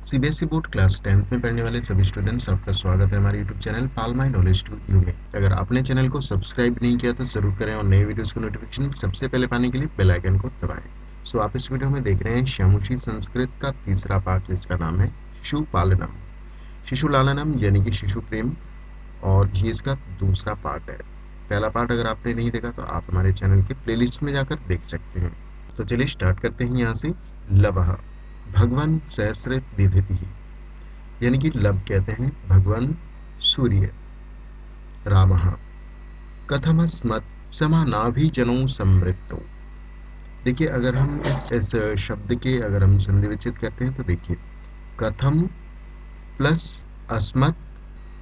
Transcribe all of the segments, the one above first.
CBSE board class 10th में पढ़ने वाले सभी स्टूडेंट्स, आपका स्वागत है हमारे YouTube channel pal my knowledge to you में। अगर आपने चैनल को सब्सक्राइब नहीं किया तो जरूर करें और नए वीडियोस को नोटिफिकेशन सबसे पहले पाने के लिए बेल आइकन को दबाएं। सो आप इस वीडियो में देख रहे हैं श्यामुषी संस्कृत का तीसरा पार्ट, जिसका नाम है शिशुपालनम। शिशुलालनम यानी कि शिशु प्रेम, और ये इसका दूसरा पार्ट है। पहला पार्ट अगर आपने नहीं देखा तो आप हमारे चैनल के प्लेलिस्ट में जाकर देख सकते हैं। तो चलिए स्टार्ट करते हैं यहाँ से। लवः भगवान सहस्र दिधिति, यानी कि लब कहते हैं भगवान सूर्य। रामः कथमस्मत् समानाभिजनौ समृद्धौ। देखिए, अगर हम इस शब्द के अगर हम संधि विच्छेद करते हैं तो देखिए, कथम प्लस अस्मत्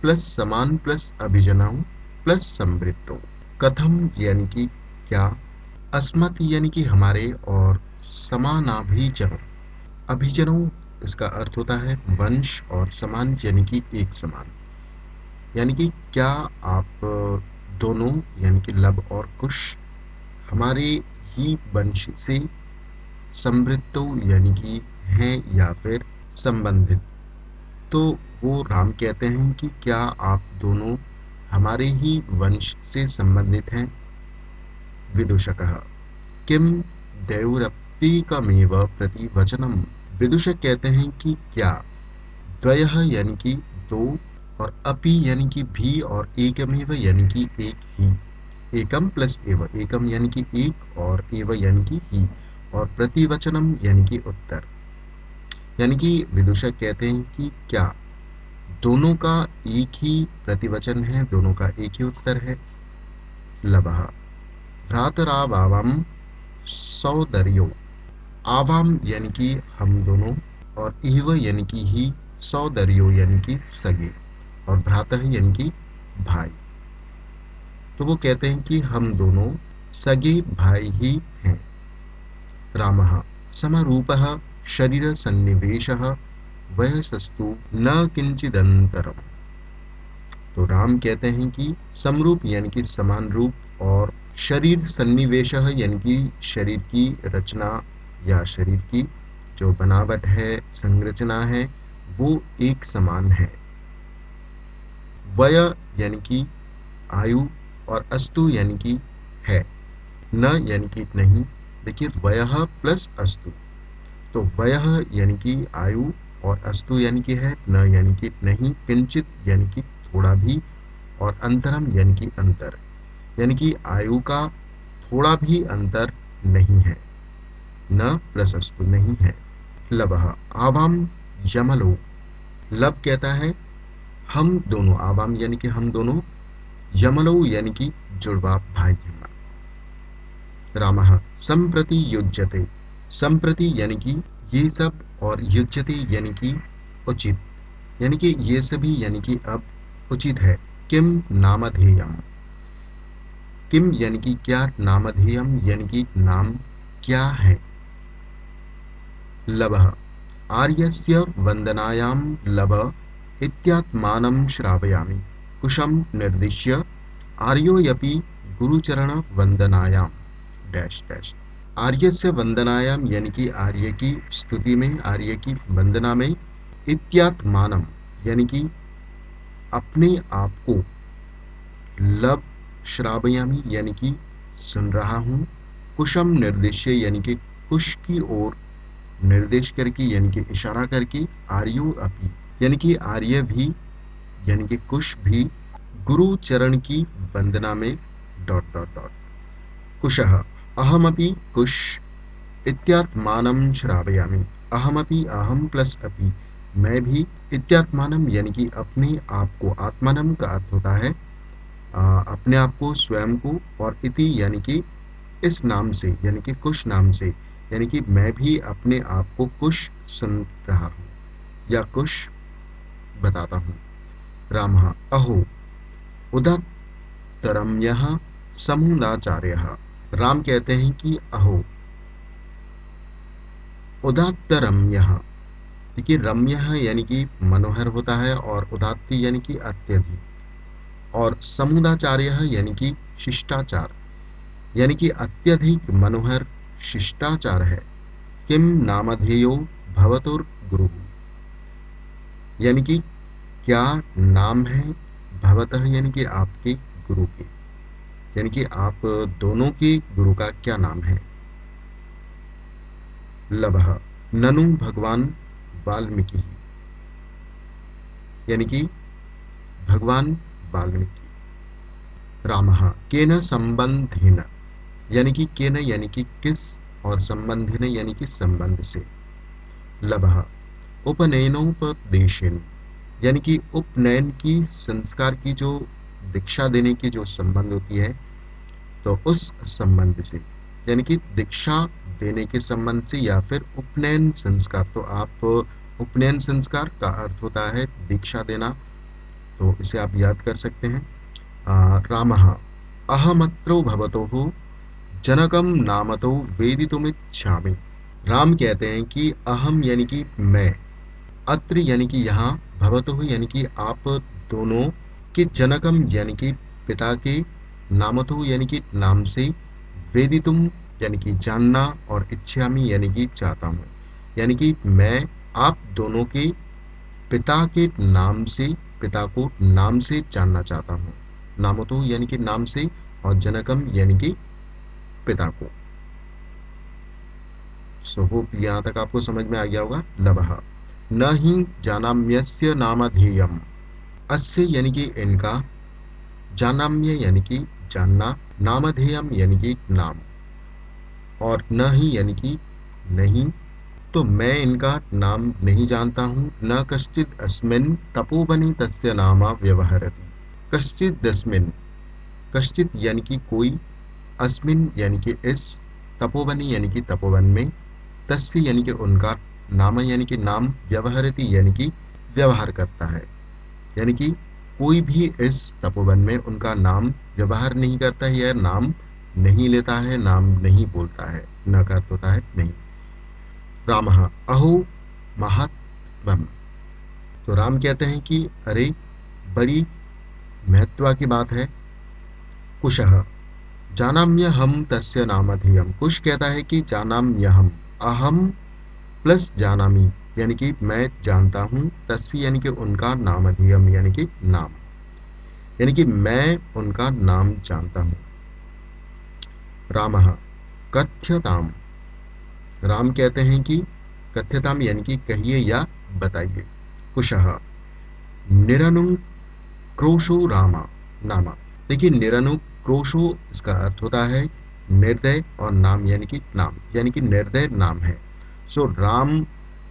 प्लस समान प्लस अभिजनौ प्लस समृद्धौ। कथम यानी कि क्या, अस्मत् यानी कि हमारे, और समानाभिजनौ, अभिजनौ इसका अर्थ होता है वंश, और समान यानी कि एक समान। यानी कि क्या आप दोनों यानी कि लब और कुश हमारे ही वंश से समृद्धो यानी कि हैं या फिर संबंधित। तो वो राम कहते हैं कि क्या आप दोनों हमारे ही वंश से संबंधित हैं। विदूषकः किम द्वयोरप्येकमेव प्रतिवचनम। विदूषक कहते हैं कि क्या, द्वयः यानी कि दो, और अपि यानी कि भी, और एकमेव यानी कि एक ही। एकम प्लस एव, एकम यानी कि एक, और एव यानी कि ही, और प्रतिवचनम यानी कि उत्तर। यानी कि विदूषक कहते हैं कि क्या दोनों का एक ही प्रतिवचन है, दोनों का एक ही उत्तर है। लवः भ्रातरावावम सौदर्यो। आवाम यानी कि हम दोनों, और इव यानी कि ही, सौदर्यो यानी कि सगे, और भ्रातः यानी कि भाई। तो वो कहते हैं कि हम दोनों सगे भाई ही हैं। रामः समरूपः शरीर सन्निवेशः वयसस्तु न किंचिदंतरम। तो राम कहते हैं कि समरूप यानी कि समान रूप, और शरीर सन्निवेशः यानी कि शरीर की रचना या शरीर की जो बनावट है, संरचना है, वो एक समान है। वय यानी कि आयु, और अस्तु यानी कि है, न यानी कि नहीं। देखिए, वयः प्लस अस्तु, तो वयः यानी कि आयु, और अस्तु यानी कि है, न यानी कि नहीं, किंचित यानी कि थोड़ा भी, और अंतरम यानी कि अंतर, यानी कि आयु का थोड़ा भी अंतर नहीं है। न प्लस अस्तु नहीं है। लवः आवाम यमलो। लब कहता है हम दोनों, आवाम यानी कि हम दोनों, यमलो यानी कि जुड़वा भाई हैं। रामः संप्रति युज्यते। संप्रति यानी कि ये सब, और युज्यते यानी कि उचित, यानी कि ये सभी यानी कि अब उचित है। किम नामधेयम। किम यानी कि क्या, नामधेयम यानी कि नाम क्या है। लवः आर्यस्य वंदनायां लब इत्यात्मानं श्रावयामि कुशं निर्दिश्य आर्योऽपि गुरुचरण वंदनायां डैश डैश। आर्यस्य वंदनायाम यानी कि आर्य की स्तुति में, आर्य की वंदना में, इत्यात्मानम यानी कि अपने आप को, लब श्रावयामी यानी कि सुन रहा हूँ, कुशम निर्देश्य यानी कि कुश की ओर निर्देश करके यानी कि इशारा करके, आर्यो अपि यानी कि आर्य भी, यानी कि कुश भी, गुरु चरण की वंदना में डॉट डॉट डॉट। कुशः अहमपि कुश इत्यात्मानं श्रावयामि। अहमपि, अहम प्लस अपि मैं भी, इत्यात्मानम यानी कि अपने आप को, आत्मानम का अर्थ होता है अपने आप को, स्वयं को, और इति यानी कि इस नाम से, यानी कि कुश नाम से, यानी कि मैं भी अपने आप को कुश सुन रहा हूँ या कुश बताता हूँ। रामः अहो उदात्तरम्यः समुदाचार्यः। राम कहते हैं कि अहो उदात्तरम्यः। देखिए, रम्यः यानी कि मनोहर होता है, और उदात्त यानी कि अत्यधिक, और समुदाचार्यः यानी कि शिष्टाचार, यानी कि अत्यधिक मनोहर शिष्टाचार है। किम नामधेयो भवतुर्गुरु। यानी कि क्या नाम है भवतः यानी कि आपके गुरु के, यानी कि आप दोनों के गुरु का क्या नाम है। लभः ननु भगवान वाल्मीकि, यानी कि भगवान वाल्मीकि। रामः केन संबंधेन, यानी कि केन यानी कि किस, और संबंधेन यानी कि संबंध से। लभः उपनयनोपदेशेन, यानी कि उपनयन की संस्कार की जो दीक्षा देने की जो संबंध होती है, तो उस संबंध से, यानी कि दीक्षा देने के संबंध से या फिर उपनयन संस्कार। तो आप उपनयन संस्कार का अर्थ होता है दीक्षा देना, तो इसे आप याद कर सकते हैं। रामः अहमत्रो भवतोः जनकम नामतो वेदितुमिच्छामि। राम कहते हैं कि अहम यानी कि मैं, अत्र यानी कि यहाँ, भवतोः यानी कि आप दोनों के, जनकम यानी कि पिता के, नामतो यानी कि नाम से, वेदितुम यानी कि जानना, और इच्छामि यानी कि चाहता हूँ, यानी कि मैं आप दोनों के पिता के नाम से, पिता को नाम से जानना चाहता हूँ। नामतो यानी कि नाम से, और जनकम यानी कि पिता को। सो होप यहाँ तक आपको समझ में आ गया होगा। लभः न ही जानाम्यस्य नामधेयम्, अस्य यानी कि इनका, जानाम्य यानी कि जानना, नामधेयम यानी कि नाम, और न ही यानी कि नहीं, तो मैं इनका नाम नहीं जानता हूँ। न कश्चित् अस्मिन् तपोवने तस्य नाम व्यवहरति। कश्चित् अस्मिन्, कश्चित् यानी कि कोई, अस्मिन् यानी कि इस, तपोवनी यानी कि तपोवन में, तस्य यानी कि उनका, नाम यानी कि नाम, व्यवहरति यानी कि व्यवहार करता है, यानी कि कोई भी इस तपोवन में उनका नाम व्यवहार नहीं करता है, या नाम नहीं लेता है, नाम नहीं बोलता है। न का अर्थ होता है नहीं। रामः अहो महात्मम, तो राम कहते हैं कि अरे बड़ी महत्व की बात है। कुशः जानाम्यहम तस्य नामधेयम्, कुश कहता है कि जानाम्यहम, अहम प्लस जानामी यानी कि मैं जानता हूँ, तस्य यानी कि उनका, नामधेयम यानी कि नाम, यानी कि मैं उनका नाम जानता हूँ। रामः कथ्यताम, राम कहते हैं कि कथ्यताम यानी कि कहिए या बताइए। कुशः निरनुक्रोशो रामा नामा, देखिए निरनुक्रोशो इसका अर्थ होता है निर्दय, और नाम यानी कि नाम, यानी कि निर्दय नाम है। सो राम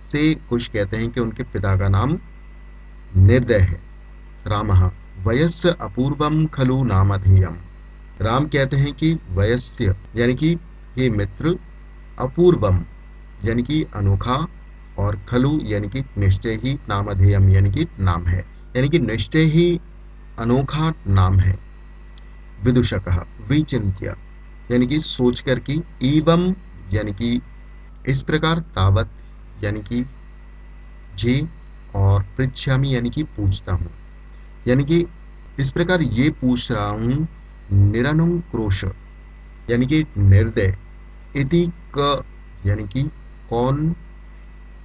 से कुछ कहते हैं कि उनके पिता का नाम निर्दय है। रामः वयस्य अपूर्वम खलु नामधेयम्, राम कहते हैं कि वयस्य यानी कि हे मित्र, अपूर्वम यानी कि अनोखा, और खलु यानी कि निश्चय ही, नामधेयम यानी कि नाम है, यानी कि निश्चय ही अनोखा नाम है। विदूषकः विचिन्त्य, यानी कि सोच कर की, एवं यानी कि इस प्रकार, तावत यानी कि जे, और पृच्छामि यानी कि पूछता हूँ, यानी कि इस प्रकार ये पूछ रहा हूँ। निरनुक्रोश यानी कि निर्दय, इति क यानी कि कौन,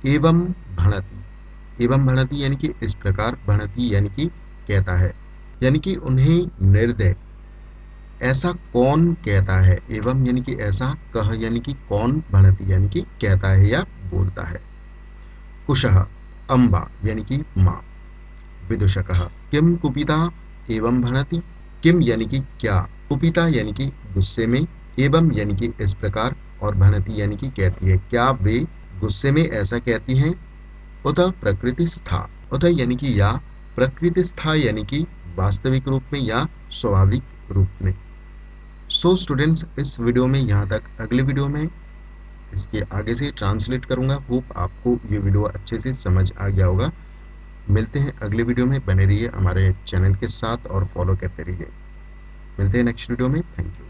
एवं भणति, एवं भणति यानी कि इस प्रकार, भणति यानी कि कहता है, यानी कि उन्हें निर्दय ऐसा कौन कहता है। एवं यानी कि ऐसा, कह यानी कि कौन, भणति यानी कि कहता है या बोलता है। कुशः अम्बा यानी कि माँ। विदूषकः किम कुपिता एवं भणति, किम यानी कि क्या, कुपिता यानी कि गुस्से में, एवं यानी कि इस प्रकार, और भणति यानी कि कहती है, क्या वे गुस्से में ऐसा कहती हैं। उत प्रकृतिस्था, उत यानी कि या, प्रकृतिस्था यानी कि वास्तविक रूप में या स्वाभाविक रूप में। सो स्टूडेंट्स, इस वीडियो में यहाँ तक। अगले वीडियो में इसके आगे से ट्रांसलेट करूँगा। होप आपको ये वीडियो अच्छे से समझ आ गया होगा। मिलते हैं अगले वीडियो में, बने रहिए हमारे चैनल के साथ और फॉलो करते रहिए। मिलते हैं नेक्स्ट वीडियो में। Thank you.